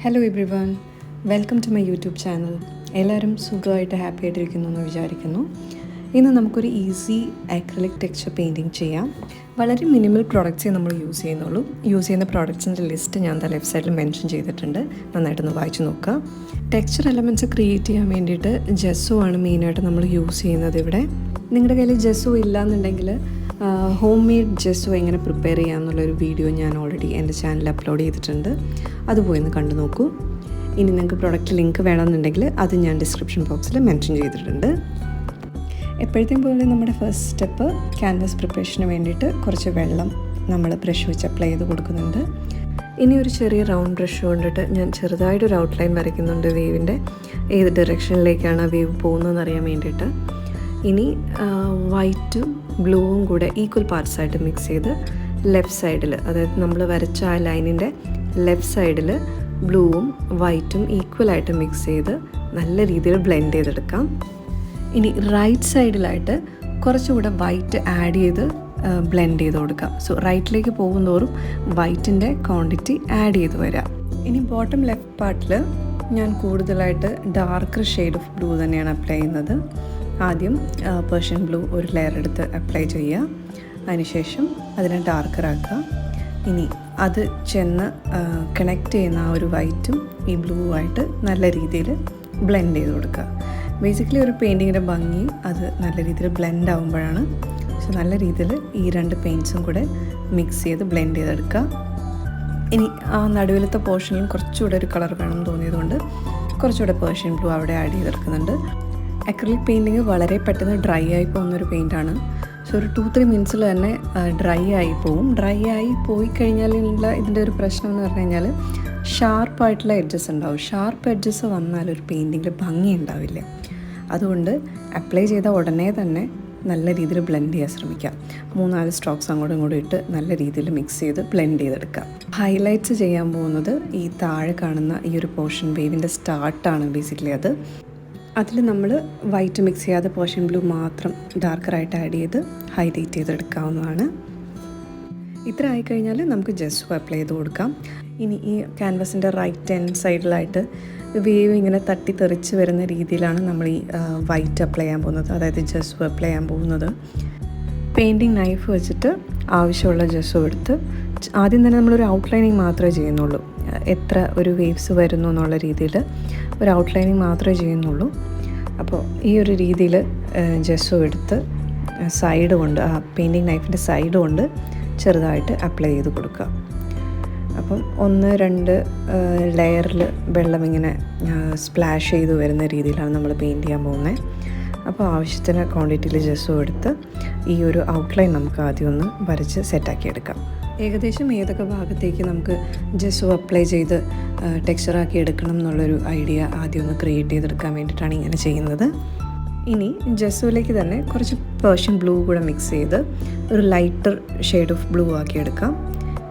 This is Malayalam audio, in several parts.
Hello everyone, welcome to my YouTube channel. എല്ലാവരും സുഖമായിട്ട് ഹാപ്പി ആയിട്ടിരിക്കുന്നു എന്ന് വിചാരിക്കുന്നു. ഇന്ന് നമുക്കൊരു ഈസി ആക്രിലിക് ടെക്സ്ചർ പെയിൻറ്റിങ് ചെയ്യാം. വളരെ മിനിമൽ പ്രോഡക്റ്റ്സേ നമ്മൾ യൂസ് ചെയ്യുന്നുള്ളൂ. യൂസ് ചെയ്യുന്ന പ്രോഡക്ട്സിൻ്റെ ലിസ്റ്റ് ഞാൻ ലെഫ്റ്റ് സൈഡിൽ മെൻഷൻ ചെയ്തിട്ടുണ്ട്. നന്നായിട്ടൊന്ന് വായിച്ച് നോക്കുക. ടെക്സ്ചർ എലമെൻറ്റ്സ് ക്രിയേറ്റ് ചെയ്യാൻ വേണ്ടിയിട്ട് ജെസ്സോ ആണ് മെയിനായിട്ട് നമ്മൾ യൂസ് ചെയ്യുന്നത്. ഇവിടെ നിങ്ങളുടെ കയ്യിൽ ജെസ്സോ ഇല്ലയെന്നുണ്ടെങ്കിൽ ഹോം മെയ്ഡ് ജെസ്സോ എങ്ങനെ പ്രിപ്പയർ ചെയ്യാമെന്നുള്ളൊരു വീഡിയോ ഞാൻ ഓൾറെഡി എൻ്റെ ചാനലിൽ അപ്ലോഡ് ചെയ്തിട്ടുണ്ട്. അത് പോയി ഒന്ന് കണ്ടു നോക്കൂ. ഇനി നിങ്ങൾക്ക് പ്രോഡക്റ്റ് ലിങ്ക് വേണമെന്നുണ്ടെങ്കിൽ അത് ഞാൻ ഡിസ്ക്രിപ്ഷൻ ബോക്സിൽ മെൻഷൻ ചെയ്തിട്ടുണ്ട്. എപ്പോഴത്തേക്കും പോലെ നമ്മുടെ ഫസ്റ്റ് സ്റ്റെപ്പ് ക്യാൻവാസ് പ്രിപ്പറേഷന് വേണ്ടിയിട്ട് കുറച്ച് വെള്ളം നമ്മൾ ബ്രഷ് വെച്ച് അപ്ലൈ ചെയ്ത് കൊടുക്കുന്നുണ്ട്. ഇനി ഒരു ചെറിയ റൗണ്ട് ബ്രഷ് കൊണ്ടിട്ട് ഞാൻ ചെറുതായിട്ടൊരു ഔട്ട്ലൈൻ വരയ്ക്കുന്നുണ്ട് വേവിൻ്റെ ഏത് ഡയറക്ഷനിലേക്കാണ് വേവ് പോകുന്നതെന്ന് അറിയാൻ വേണ്ടിയിട്ട്. ഇനി വൈറ്റും ബ്ലൂവും കൂടെ ഈക്വൽ പാർട്സ് ആയിട്ട് മിക്സ് ചെയ്ത് ലെഫ്റ്റ് സൈഡിൽ, അതായത് നമ്മൾ വരച്ച ആ ലൈനിൻ്റെ ലെഫ്റ്റ് സൈഡിൽ ബ്ലൂവും വൈറ്റും ഈക്വലായിട്ട് മിക്സ് ചെയ്ത് നല്ല രീതിയിൽ ബ്ലെൻഡ് ചെയ്തെടുക്കാം. ഇനി റൈറ്റ് സൈഡിലായിട്ട് കുറച്ചുകൂടെ വൈറ്റ് ആഡ് ചെയ്ത് ബ്ലെൻഡ് ചെയ്ത് കൊടുക്കാം. സോ റൈറ്റിലേക്ക് പോകുന്തോറും വൈറ്റിൻ്റെ ക്വാണ്ടിറ്റി ആഡ് ചെയ്ത് വരാം. ഇനി ബോട്ടം ലെഫ്റ്റ് പാർട്ടിൽ ഞാൻ കൂടുതലായിട്ട് ഡാർക്കർ ഷെയ്ഡ് ഓഫ് ബ്ലൂ തന്നെയാണ് അപ്ലൈ ചെയ്യുന്നത്. ആദ്യം പേർഷ്യൻ ബ്ലൂ ഒരു ലെയർ എടുത്ത് അപ്ലൈ ചെയ്യുക. അതിനുശേഷം അതിനെ ഡാർക്കറാക്കുക. ഇനി അത് ചെന്ന് കണക്റ്റ് ചെയ്യുന്ന ആ ഒരു വൈറ്റും ഈ ബ്ലൂവുമായിട്ട് നല്ല രീതിയിൽ ബ്ലെൻഡ് ചെയ്ത് കൊടുക്കുക. ബേസിക്കലി ഒരു പെയിൻറ്റിങ്ങിൻ്റെ ഭംഗി അത് നല്ല രീതിയിൽ ബ്ലെൻഡ് ആകുമ്പോഴാണ്. സോ നല്ല രീതിയിൽ ഈ രണ്ട് പെയിൻറ്റ്സും കൂടെ മിക്സ് ചെയ്ത് ബ്ലെൻഡ് ചെയ്തെടുക്കുക. ഇനി ആ നടുവിലത്തെ പോർഷനിലും കുറച്ചുകൂടെ ഒരു കളർ വേണം തോന്നിയതുകൊണ്ട് കുറച്ചുകൂടെ പേർഷ്യൻ ബ്ലൂ അവിടെ ആഡ് ചെയ്തെടുക്കുന്നുണ്ട്. അക്രിലിക് പെയിൻറ്റിങ് വളരെ പെട്ടെന്ന് ഡ്രൈ ആയി പോകുന്നൊരു പെയിൻറ്റാണ്. സോ ഒരു 2-3 മിനിറ്റ്സിൽ തന്നെ ഡ്രൈ ആയി പോവും. ഡ്രൈ ആയി പോയി കഴിഞ്ഞാലുള്ള ഇതിൻ്റെ ഒരു പ്രശ്നം എന്ന് പറഞ്ഞു കഴിഞ്ഞാൽ ഷാർപ്പായിട്ടുള്ള എഡ്ജസ് ഉണ്ടാവും. ഷാർപ്പ് എഡ്ജസ് വന്നാൽ ഒരു പെയിൻറ്റിങ്ങിൽ ഭംഗി ഉണ്ടാവില്ല. അതുകൊണ്ട് അപ്ലൈ ചെയ്ത ഉടനെ തന്നെ നല്ല രീതിയിൽ ബ്ലെൻഡ് ചെയ്യാൻ ശ്രമിക്കാം. 3-4 സ്ട്രോക്സ് അങ്ങോട്ടും ഇങ്ങോട്ടും ഇട്ട് നല്ല രീതിയിൽ മിക്സ് ചെയ്ത് ബ്ലെൻഡ് ചെയ്തെടുക്കാം. ഹൈലൈറ്റ്സ് ചെയ്യാൻ പോകുന്നത് ഈ താഴെ കാണുന്ന ഈ ഒരു പോർഷൻ വേവിൻ്റെ സ്റ്റാർട്ടാണ് ബേസിക്കലി. അതിൽ നമ്മൾ വൈറ്റ് മിക്സ് ചെയ്യാതെ പേർഷ്യൻ ബ്ലൂ മാത്രം ഡാർക്കറായിട്ട് ആഡ് ചെയ്ത് ഹൈലൈറ്റ് ചെയ്തെടുക്കാവുന്നതാണ്. ഇത്ര ആയിക്കഴിഞ്ഞാൽ നമുക്ക് ജെസ്സോ അപ്ലൈ ചെയ്ത് കൊടുക്കാം. ഇനി ഈ ക്യാൻവാസിൻ്റെ റൈറ്റ് ഹാൻഡ് സൈഡിലായിട്ട് വേവ് ഇങ്ങനെ തട്ടി തെറിച്ച് വരുന്ന രീതിയിലാണ് നമ്മൾ ഈ വൈറ്റ് അപ്ലൈ ചെയ്യാൻ പോകുന്നത്, അതായത് ജെസ്സോ അപ്ലൈ ചെയ്യാൻ പോകുന്നത്. പെയിൻറ്റിങ് നൈഫ് വെച്ചിട്ട് ആവശ്യമുള്ള ജെസ്സോ എടുത്ത് ആദ്യം തന്നെ നമ്മളൊരു ഔട്ട്ലൈനിങ് മാത്രമേ ചെയ്യുന്നുള്ളൂ. എത്ര ഒരു വേവ്സ് വരുന്നു എന്നുള്ള രീതിയിൽ ഒരു ഔട്ട്ലൈനിങ് മാത്രമേ ചെയ്യുന്നുള്ളൂ. അപ്പോൾ ഈ ഒരു രീതിയിൽ ജെസ്സോ എടുത്ത് സൈഡ് കൊണ്ട്, ആ പെയിൻറ്റിങ് നൈഫിൻ്റെ സൈഡ് കൊണ്ട് ചെറുതായിട്ട് അപ്ലൈ ചെയ്ത് കൊടുക്കുക. അപ്പം 1-2 ലെയറിൽ വെള്ളം ഇങ്ങനെ സ്പ്ലാഷ് ചെയ്ത് വരുന്ന രീതിയിലാണ് നമ്മൾ പെയിൻറ്റ് ചെയ്യാൻ പോകുന്നത്. അപ്പോൾ ആവശ്യത്തിന് ക്വാണ്ടിറ്റിയിൽ ജെസ്സോ എടുത്ത് ഈ ഒരു ഔട്ട്ലൈൻ നമുക്ക് ആദ്യം ഒന്ന് വരച്ച് സെറ്റാക്കി എടുക്കാം. ഏകദേശം ഏതൊക്കെ ഭാഗത്തേക്ക് നമുക്ക് ജെസ്സോ അപ്ലൈ ചെയ്ത് ടെക്സ്ചറാക്കി എടുക്കണം എന്നുള്ളൊരു ഐഡിയ ആദ്യം ഒന്ന് ക്രിയേറ്റ് ചെയ്തെടുക്കാൻ വേണ്ടിയിട്ടാണ് ഇങ്ങനെ ചെയ്യുന്നത്. ഇനി ജെസ്സോയിലേക്ക് തന്നെ കുറച്ച് പേർഷ്യൻ ബ്ലൂ കൂടെ മിക്സ് ചെയ്ത് ഒരു ലൈറ്റർ ഷെയ്ഡ് ഓഫ് ബ്ലൂ ആക്കി എടുക്കാം.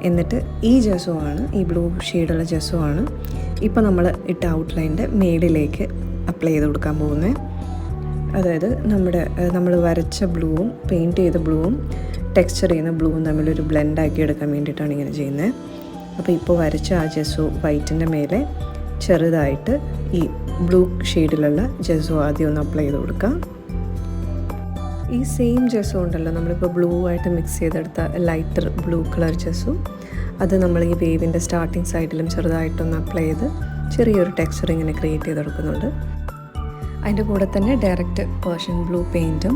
എന്നിട്ട് ഈ ജെസ്സോ ആണ്, ഈ ബ്ലൂ ഷെയ്ഡുള്ള ജെസ്സോ ആണ് ഇപ്പോൾ നമ്മൾ ഇട്ട ഔട്ട്ലൈൻ്റെ മേളിലേക്ക് അപ്ലൈ ചെയ്ത് കൊടുക്കാൻ പോകുന്നത്. അതായത് നമ്മൾ വരച്ച ബ്ലൂവും പെയിൻറ്റ് ചെയ്ത ബ്ലൂവും ടെക്സ്ചർ ചെയ്യുന്ന ബ്ലൂവും തമ്മിലൊരു ബ്ലെൻഡാക്കി എടുക്കാൻ വേണ്ടിയിട്ടാണ് ഇങ്ങനെ ചെയ്യുന്നത്. അപ്പോൾ ഇപ്പോൾ വരച്ച ആ ജെസ്സോ വൈറ്റിൻ്റെ മേലെ ചെറുതായിട്ട് ഈ ബ്ലൂ ഷെയ്ഡിലുള്ള ജെസ്സോ ആദ്യം ഒന്ന് അപ്ലൈ ചെയ്ത് കൊടുക്കാം. ഈ സെയിം ജെസ്സോ ഉണ്ടല്ലോ, നമ്മളിപ്പോൾ ബ്ലൂ ആയിട്ട് മിക്സ് ചെയ്തെടുത്ത ലൈറ്റർ ബ്ലൂ കളർ ജെസ്സോ, അത് നമ്മൾ ഈ വേവിൻ്റെ സ്റ്റാർട്ടിങ് സൈഡിലും ചെറുതായിട്ടൊന്ന് അപ്ലൈ ചെയ്ത് ചെറിയൊരു ടെക്സ്ചർ ഇങ്ങനെ ക്രിയേറ്റ് ചെയ്തെടുക്കുന്നുണ്ട്. അതിൻ്റെ കൂടെ തന്നെ ഡയറക്റ്റ് പേർഷ്യൻ ബ്ലൂ പെയിൻറ്റും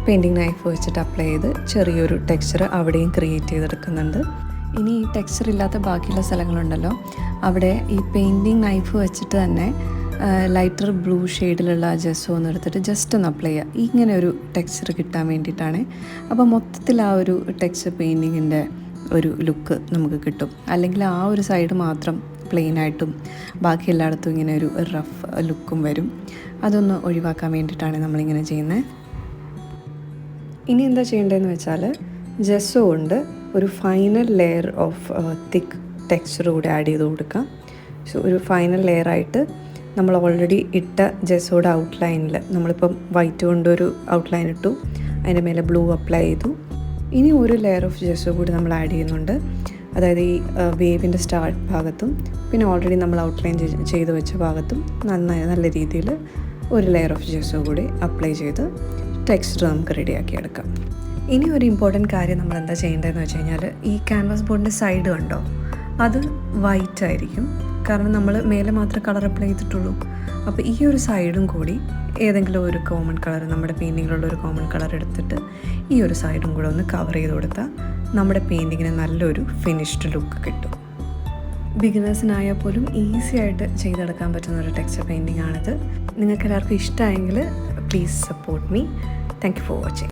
പെയിൻറ്റിങ് നൈഫ് വെച്ചിട്ട് അപ്ലൈ ചെയ്ത് ചെറിയൊരു ടെക്സ്ചർ അവിടെയും ക്രിയേറ്റ് ചെയ്തെടുക്കുന്നുണ്ട്. ഇനി ഈ ടെക്സ്ചർ ഇല്ലാത്ത ബാക്കിയുള്ള സ്ഥലങ്ങളുണ്ടല്ലോ, അവിടെ ഈ പെയിൻറ്റിങ് നൈഫ് വെച്ചിട്ട് തന്നെ ലൈറ്റർ ബ്ലൂ ഷെയ്ഡിലുള്ള ജെസ്സോ ഒന്ന് എടുത്തിട്ട് ജസ്റ്റ് ഒന്ന് അപ്ലൈ ചെയ്യുക. ഇങ്ങനെ ഒരു ടെക്സ്ചർ കിട്ടാൻ വേണ്ടിയിട്ടാണ്. അപ്പോൾ മൊത്തത്തിൽ ആ ഒരു ടെക്സ്ചർ പെയിൻറ്റിങ്ങിൻ്റെ ഒരു ലുക്ക് നമുക്ക് കിട്ടും. അല്ലെങ്കിൽ ആ ഒരു സൈഡ് മാത്രം പ്ലെയിനായിട്ടും ബാക്കി എല്ലായിടത്തും ഇങ്ങനെ ഒരു റഫ് ലുക്കും വരും. അതൊന്ന് ഒഴിവാക്കാൻ വേണ്ടിയിട്ടാണ് നമ്മളിങ്ങനെ ചെയ്യുന്നത്. ഇനി എന്താ ചെയ്യേണ്ടതെന്ന് വെച്ചാൽ ജെസ്സോ കൊണ്ട് ഒരു final layer of thick texture കൂടെ ആഡ് ചെയ്ത് കൊടുക്കാം. സോ ഒരു ഫൈനൽ ലെയറായിട്ട് നമ്മൾ ഓൾറെഡി ഇട്ട ജെസ്സോയുടെ ഔട്ട്ലൈനിൽ നമ്മളിപ്പം വൈറ്റ് കൊണ്ടൊരു ഔട്ട്ലൈൻ ഇട്ടു, അതിൻ്റെ മേലെ ബ്ലൂ അപ്ലൈ ചെയ്തു. ഇനി ഒരു ലെയർ ഓഫ് ജെസ്സോ കൂടി നമ്മൾ ആഡ് ചെയ്യുന്നുണ്ട്. അതായത് ഈ വേവിൻ്റെ സ്റ്റാർട്ട് ഭാഗത്തും പിന്നെ ഓൾറെഡി നമ്മൾ ഔട്ട്ലൈൻ ചെയ്ത് വെച്ച ഭാഗത്തും നല്ല രീതിയിൽ ഒരു ലെയർ ഓഫ് ജെസ്സോ കൂടി അപ്ലൈ ചെയ്ത് ടെക്സ്ചർ നമുക്ക് റെഡിയാക്കി എടുക്കാം. ഇനി ഒരു ഇമ്പോർട്ടൻറ്റ് കാര്യം നമ്മൾ എന്താ ചെയ്യേണ്ടതെന്ന് വെച്ച് കഴിഞ്ഞാൽ ഈ ക്യാൻവാസ് ബോർഡിൻ്റെ സൈഡ് കണ്ടോ, അത് വൈറ്റ് ആയിരിക്കും. കാരണം നമ്മൾ മേലെ മാത്രമേ കളർ അപ്ലൈ ചെയ്തിട്ടുള്ളൂ. അപ്പോൾ ഈ ഒരു സൈഡും കൂടി ഏതെങ്കിലും ഒരു കോമൺ കളർ, നമ്മുടെ പെയിൻറ്റിങ്ങിലുള്ള ഒരു കോമൺ കളർ എടുത്തിട്ട് ഈ ഒരു സൈഡും കൂടെ ഒന്ന് കവർ ചെയ്ത് കൊടുത്താൽ നമ്മുടെ പെയിൻറ്റിങ്ങിന് നല്ലൊരു ഫിനിഷ്ഡ് ലുക്ക് കിട്ടും. ബിഗിനേഴ്സിനായാൽ പോലും ഈസി ആയിട്ട് ചെയ്തെടുക്കാൻ പറ്റുന്ന ഒരു ടെക്സ്ചർ പെയിൻറ്റിംഗ് ആണിത്. നിങ്ങൾക്ക് എല്ലാവർക്കും ഇഷ്ടമായെങ്കിൽ please support me. Thank you for watching.